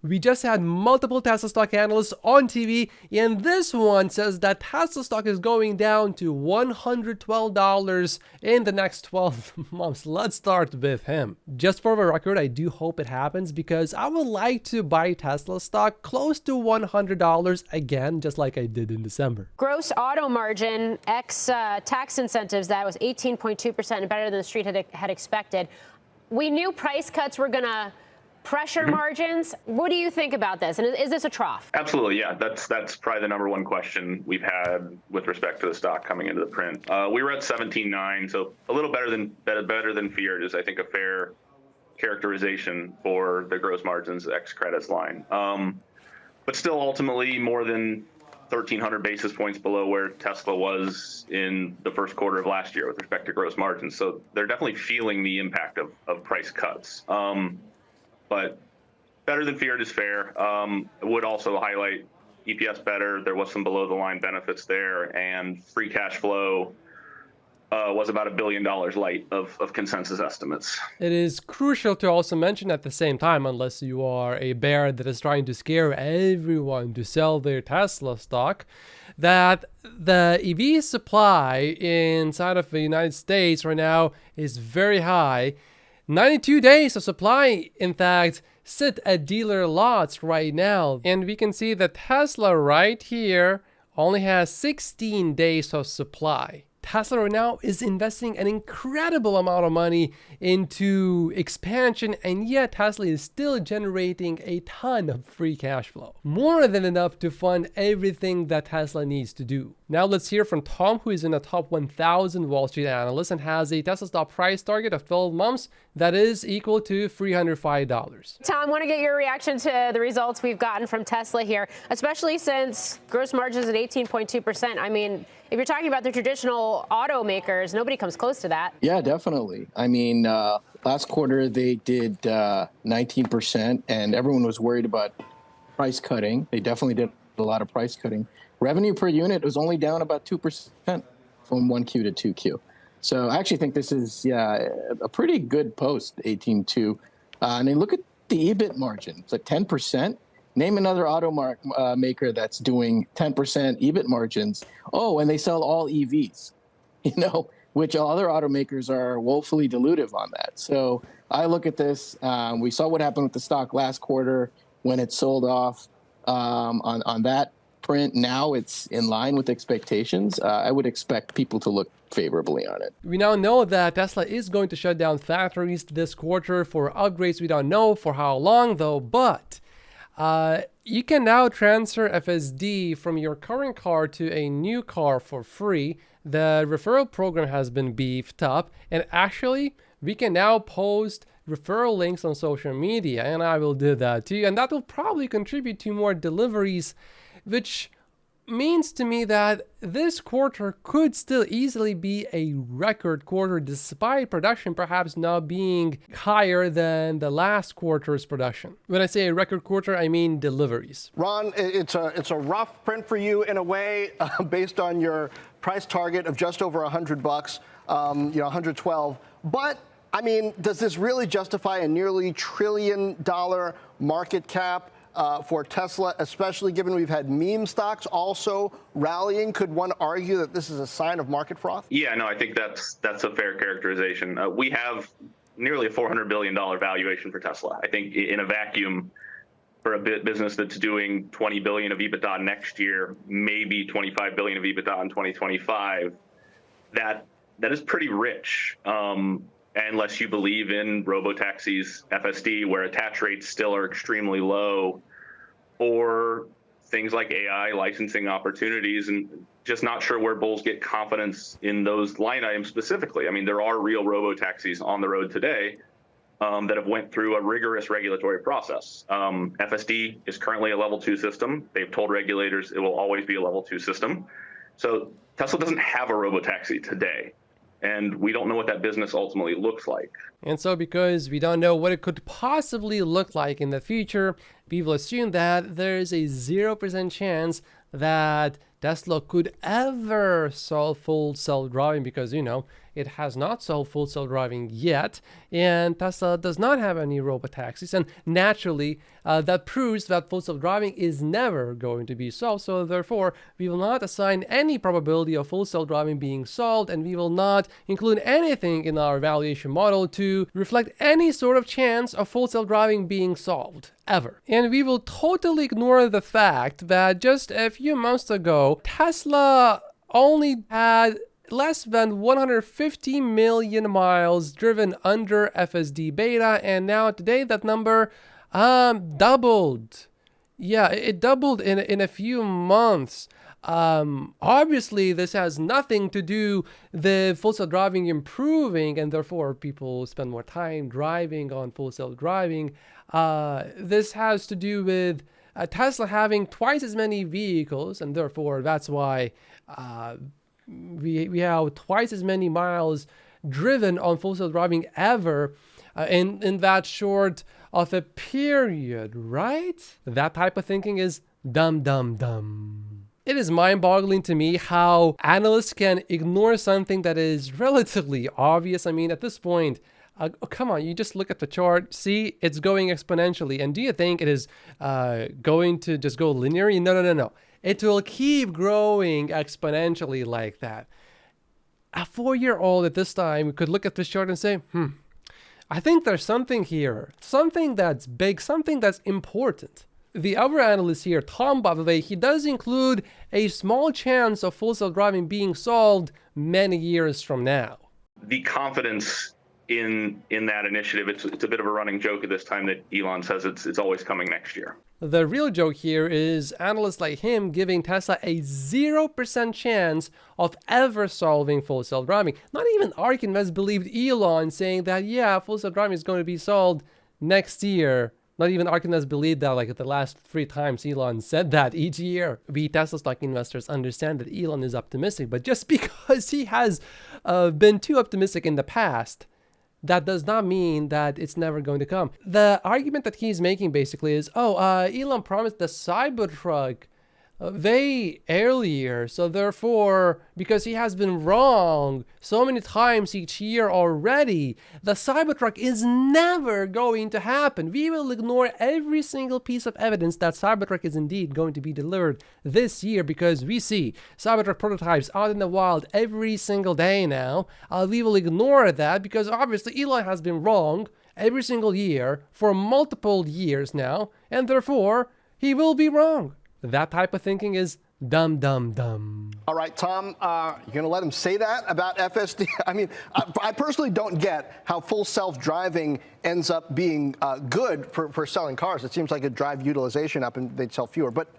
We just had multiple Tesla stock analysts on TV, and this one says that Tesla stock is going down to $112 in the next 12 months. Let's start with him. Just for the record, I do hope it happens because I would like to buy Tesla stock close to $100 again, just like I did in December. Gross auto margin, ex tax incentives, that was 18.2%, better than the street had expected. We knew price cuts were going to pressure margins. What do you think about this? And is this a trough? Absolutely, yeah. That's probably the number one question we've had with respect to the stock coming into the print. We were at 17.9, so a little better than feared is, I think, a fair characterization for the gross margins ex credits line. But still, ultimately, more than 1,300 basis points below where Tesla was in the first quarter of last year with respect to gross margins. So they're definitely feeling the impact of price cuts. But better than feared is fair. I would also highlight EPS better. There was some below the line benefits there, and free cash flow was about $1 billion light of consensus estimates. It is crucial to also mention at the same time, unless you are a bear that is trying to scare everyone to sell their Tesla stock, that the EV supply inside of the United States right now is very high. 92 days of supply, in fact, sit at dealer lots right now. And we can see that Tesla right here only has 16 days of supply. Tesla right now is investing an incredible amount of money into expansion, and yet Tesla is still generating a ton of free cash flow. More than enough to fund everything that Tesla needs to do. Now let's hear from Tom, who is in the top 1,000 Wall Street analysts and has a Tesla stock price target of 12 months that is equal to $305. Tom, I want to get your reaction to the results we've gotten from Tesla here, especially since gross margins at 18.2%. I mean, if you're talking about the traditional automakers, nobody comes close to that. Yeah, definitely. I mean, last quarter they did 19%, and everyone was worried about price cutting. They definitely did a lot of price cutting. Revenue per unit was only down about 2% from 1Q to 2Q. So I actually think this is, a pretty good post, 18.2. And then look at the EBIT margin. It's like 10%. Name another auto maker that's doing 10% EBIT margins. Oh, and they sell all EVs, which other automakers are woefully dilutive on that. So I look at this. We saw what happened with the stock last quarter when it sold off on that print. Now it's in line with expectations. I would expect people to look favorably on it. We now know that Tesla is going to shut down factories this quarter for upgrades. We don't know for how long though, but you can now transfer FSD from your current car to a new car for free. The referral program has been beefed up, and actually we can now post referral links on social media, and I will do that too, and that will probably contribute to more deliveries, which means to me that this quarter could still easily be a record quarter despite production perhaps not being higher than the last quarter's production. When I say a record quarter, I mean deliveries. Ron, it's a rough print for you in a way, based on your price target of just over $100, 112. But I mean, does this really justify a nearly $1 trillion market cap for Tesla, especially given we've had meme stocks also rallying? Could one argue that this is a sign of market froth? Yeah, no, I think that's a fair characterization. We have nearly a $400 billion valuation for Tesla. I think in a vacuum, for a business that's doing $20 billion of EBITDA next year, maybe $25 billion of EBITDA in 2025, that is pretty rich. Unless you believe in robo-taxis, FSD, where attach rates still are extremely low, or things like AI licensing opportunities, and just not sure where bulls get confidence in those line items specifically. I mean, there are real robo-taxis on the road today that have went through a rigorous regulatory process. FSD is currently a level 2 system. They've told regulators it will always be a level 2 system. So Tesla doesn't have a robo-taxi today. And we don't know what that business ultimately looks like. And so because we don't know what it could possibly look like in the future, people assume that there is a 0% chance that Tesla could ever solve full self-driving because, it has not solved full self-driving yet, and Tesla does not have any robotaxis, and naturally, that proves that full self-driving is never going to be solved, so therefore, we will not assign any probability of full self-driving being solved, and we will not include anything in our valuation model to reflect any sort of chance of full self-driving being solved, ever. And we will totally ignore the fact that just a few months ago, Tesla only had less than 150 million miles driven under FSD beta, and now today that number doubled. Yeah, it doubled in a few months. Obviously, this has nothing to do with full self-driving improving, and therefore people spend more time driving on full self-driving. This has to do with Tesla having twice as many vehicles, and therefore that's why we have twice as many miles driven on full self-driving ever in that short of a period, right? That type of thinking is dumb. It is mind-boggling to me how analysts can ignore something that is relatively obvious. I mean, at this point, come on, you just look at the chart, see it's going exponentially. And do you think it is going to just go linearly? No. It will keep growing exponentially like that. A 4-year-old at this time could look at this chart and say, I think there's something here, something that's big, something that's important. The other analyst here, Tom, by the way, he does include a small chance of full self-driving being solved many years from now. The confidence in that initiative, it's a bit of a running joke at this time that Elon says it's always coming next year. The real joke here is analysts like him giving Tesla a 0% chance of ever solving full self-driving. Not even ARK Invest believed Elon saying that, yeah, full self-driving is going to be solved next year. Not even ARK Invest believed that, like the last 3 times Elon said that each year. We Tesla stock investors understand that Elon is optimistic, but just because he has been too optimistic in the past, that does not mean that it's never going to come. The argument that he's making basically is, Elon promised the Cybertruck way earlier, so therefore, because he has been wrong so many times each year already, the Cybertruck is never going to happen. We will ignore every single piece of evidence that Cybertruck is indeed going to be delivered this year, because we see Cybertruck prototypes out in the wild every single day now. We will ignore that because obviously Elon has been wrong every single year for multiple years now, and therefore he will be wrong. That type of thinking is dumb. All right, Tom, you're going to let him say that about FSD? I mean, I personally don't get how full self-driving ends up being good for selling cars. It seems like it'd drive utilization up and they'd sell fewer. But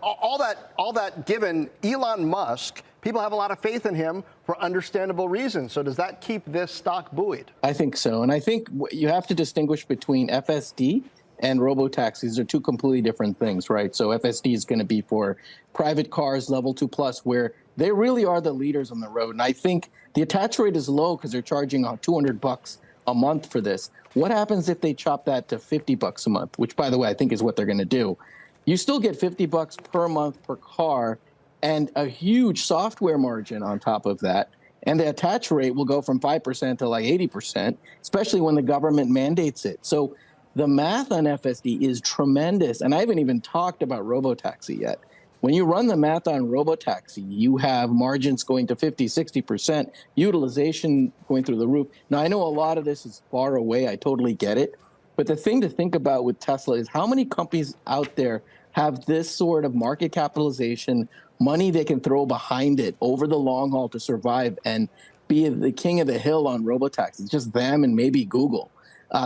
all that given, Elon Musk, people have a lot of faith in him for understandable reasons. So does that keep this stock buoyed? I think so. And I think you have to distinguish between FSD and robotaxis are 2 completely different things, right? So FSD is going to be for private cars, level 2+, where they really are the leaders on the road. And I think the attach rate is low because they're charging $200 a month for this. What happens if they chop that to $50 a month, which, by the way, I think is what they're going to do? You still get $50 per month per car and a huge software margin on top of that. And the attach rate will go from 5% to like 80%, especially when the government mandates it. So the math on FSD is tremendous. And I haven't even talked about robotaxi yet. When you run the math on robotaxi, you have margins going to 50, 60%, utilization going through the roof. Now, I know a lot of this is far away. I totally get it. But the thing to think about with Tesla is how many companies out there have this sort of market capitalization, money they can throw behind it over the long haul to survive and be the king of the hill on robotaxis. It's just them and maybe Google.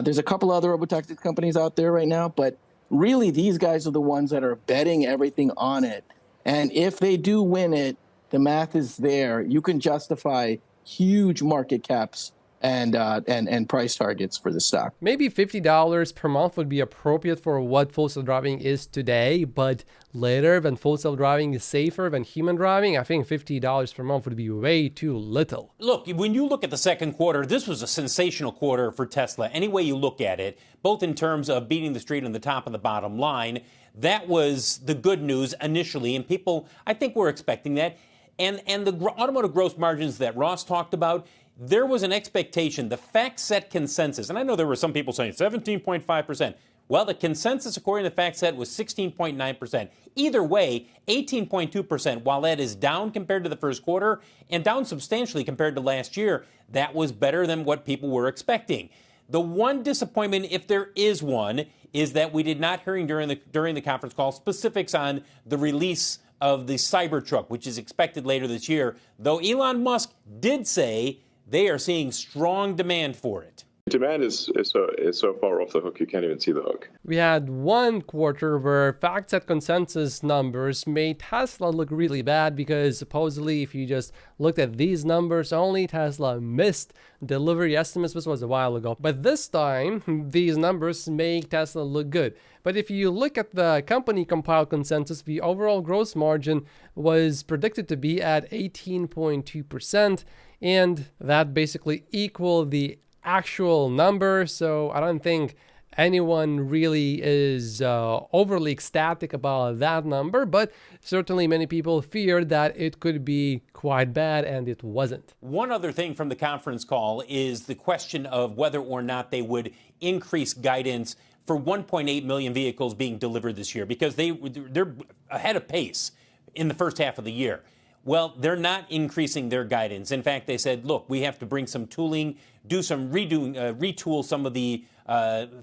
There's a couple other robotaxi companies out there right now, but really these guys are the ones that are betting everything on it. And if they do win it, the math is there. You can justify huge market caps and price targets for the stock. Maybe $50 per month would be appropriate for what full self-driving is today, but later when full self-driving is safer than human driving, I think $50 per month would be way too little. Look, when you look at the second quarter, this was a sensational quarter for Tesla. Any way you look at it, both in terms of beating the street on the top and the bottom line, that was the good news initially, and people, I think, were expecting that. And the automotive gross margins that Ross talked about, there was an expectation, the FactSet consensus, and I know there were some people saying 17.5%. Well, the consensus, according to FactSet, was 16.9%. Either way, 18.2%, while that is down compared to the first quarter and down substantially compared to last year, that was better than what people were expecting. The one disappointment, if there is one, is that we did not hear during the conference call specifics on the release of the Cybertruck, which is expected later this year, though Elon Musk did say they are seeing strong demand for it. Demand is so far off the hook, you can't even see the hook. We had one quarter where FactSet consensus numbers made Tesla look really bad because supposedly if you just looked at these numbers only, Tesla missed delivery estimates. This was a while ago. But this time, these numbers make Tesla look good. But if you look at the company compiled consensus, the overall gross margin was predicted to be at 18.2%, and that basically equaled the actual number. So I don't think anyone really is overly ecstatic about that number, but certainly many people feared that it could be quite bad, and it wasn't. One other thing from the conference call is the question of whether or not they would increase guidance for 1.8 million vehicles being delivered this year, because they're ahead of pace in the first half of the year. Well, they're not increasing their guidance. In fact, they said, look, we have to bring some tooling, do some retool some of the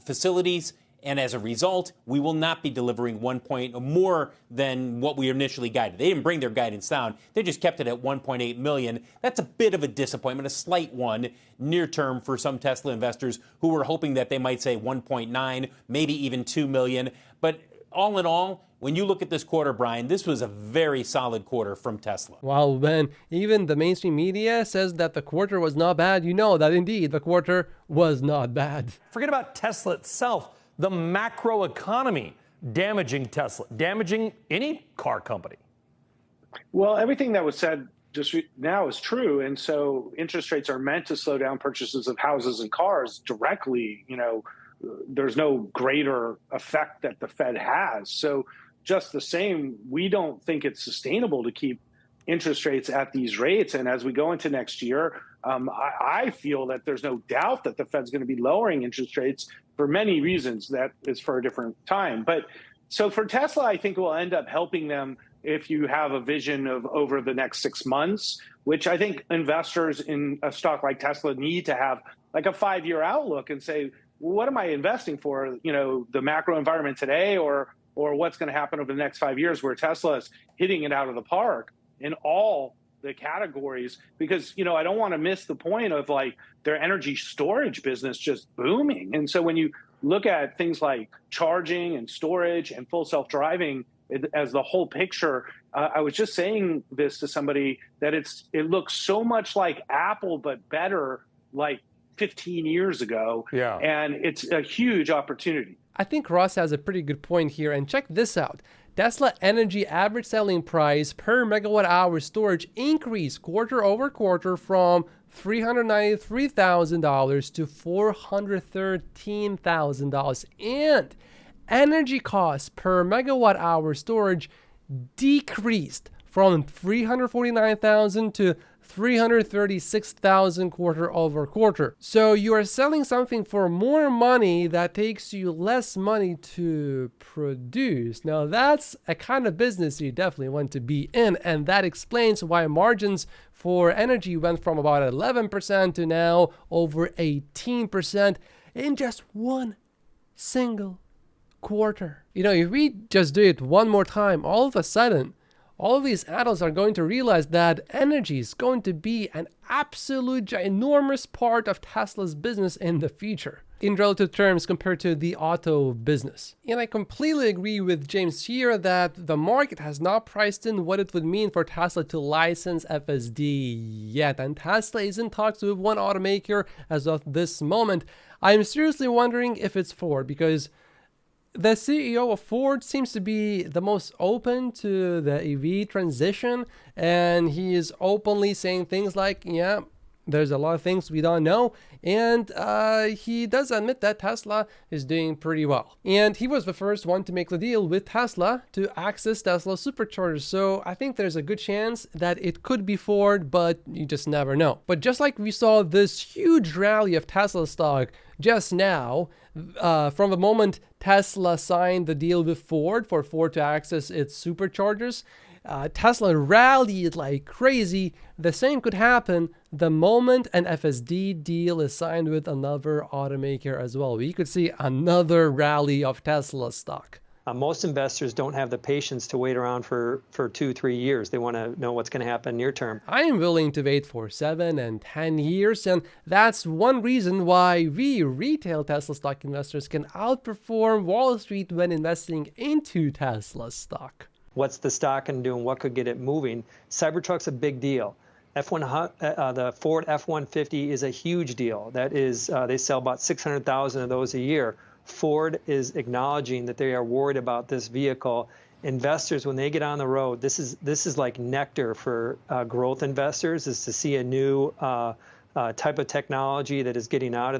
facilities, and as a result, we will not be delivering more than what we initially guided. They didn't bring their guidance down. They just kept it at 1.8 million. That's a bit of a disappointment, a slight one near term for some Tesla investors who were hoping that they might say 1.9, maybe even 2 million. But all in all, when you look at this quarter, Brian, this was a very solid quarter from Tesla. Well, when even the mainstream media says that the quarter was not bad, you know that indeed the quarter was not bad. Forget about Tesla itself. The macroeconomy damaging Tesla, damaging any car company. Well, everything that was said just now is true. And so interest rates are meant to slow down purchases of houses and cars directly. There's no greater effect that the Fed has. So just the same, we don't think it's sustainable to keep interest rates at these rates. And as we go into next year, I feel that there's no doubt that the Fed's going to be lowering interest rates for many reasons. That is for a different time. But so for Tesla, I think it will end up helping them if you have a vision of over the next 6 months, which I think investors in a stock like Tesla need to have like a 5-year outlook and say, well, what am I investing for? The macro environment today or what's going to happen over the next 5 years, where Tesla is hitting it out of the park in all the categories, because, I don't want to miss the point of like their energy storage business just booming. And so when you look at things like charging and storage and full self-driving as the whole picture, I was just saying this to somebody that it looks so much like Apple, but better, like 15 years ago. Yeah. And it's a huge opportunity. I think Ross has a pretty good point here, and check this out. Tesla Energy average selling price per megawatt hour storage increased quarter over quarter from $393,000 to $413,000. And energy costs per megawatt hour storage decreased from $349,000 to $336,000 quarter over quarter. So you are selling something for more money that takes you less money to produce. Now that's a kind of business you definitely want to be in, and that explains why margins for energy went from about 11% to now over 18% in just one single quarter. If we just do it one more time, all of a sudden, all of these analysts are going to realize that energy is going to be an absolute ginormous part of Tesla's business in the future, in relative terms compared to the auto business. And I completely agree with James here that the market has not priced in what it would mean for Tesla to license FSD yet. And Tesla is in talks with one automaker as of this moment. I'm seriously wondering if it's Ford, because the CEO of Ford seems to be the most open to the EV transition, and he is openly saying things like, yeah, There's a lot of things we don't know, and he does admit that Tesla is doing pretty well. And he was the first one to make the deal with Tesla to access Tesla superchargers, so I think there's a good chance that it could be Ford, but you just never know. But just like we saw this huge rally of Tesla stock just now, from the moment Tesla signed the deal with Ford for Ford to access its superchargers, Tesla rallied like crazy. The same could happen the moment an FSD deal is signed with another automaker as well. We could see another rally of Tesla stock. Most investors don't have the patience to wait around for 2-3 years. They want to know what's going to happen near term. I am willing to wait for 7 and 10 years, and that's one reason why we retail Tesla stock investors can outperform Wall Street when investing into Tesla stock. What's the stock going to do and what could get it moving? Cybertruck's a big deal. The Ford F-150 is a huge deal. That is, they sell about 600,000 of those a year. Ford is acknowledging that they are worried about this vehicle. Investors, when they get on the road, this is like nectar for growth investors, is to see a new type of technology that is getting out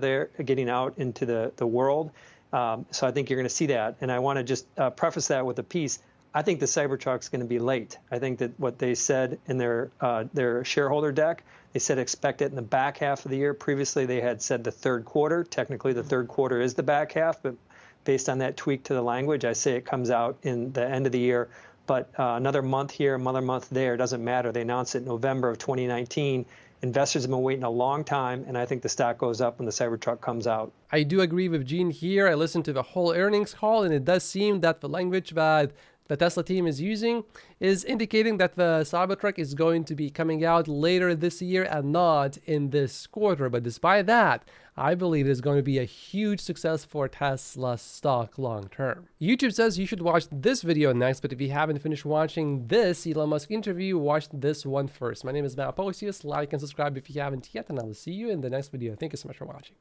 into the world. So I think you're going to see that. And I want to just preface that with a piece. I think the Cybertruck's going to be late. I think that what they said in their shareholder deck, they said expect it in the back half of the year. Previously, they had said the third quarter. Technically, the third quarter is the back half, but based on that tweak to the language, I say it comes out in the end of the year. But another month here, another month there, doesn't matter. They announced it in November of 2019. Investors have been waiting a long time, and I think the stock goes up when the Cybertruck comes out. I do agree with Gene here. I listened to the whole earnings call, and it does seem that the language that the Tesla team is using is indicating that the Cybertruck is going to be coming out later this year and not in this quarter. But despite that, I believe it is going to be a huge success for Tesla stock long term. YouTube says you should watch this video next, but if you haven't finished watching this Elon Musk interview, watch this one first. My name is Matt. Like and subscribe if you haven't yet, and I will see you in the next video. Thank you so much for watching.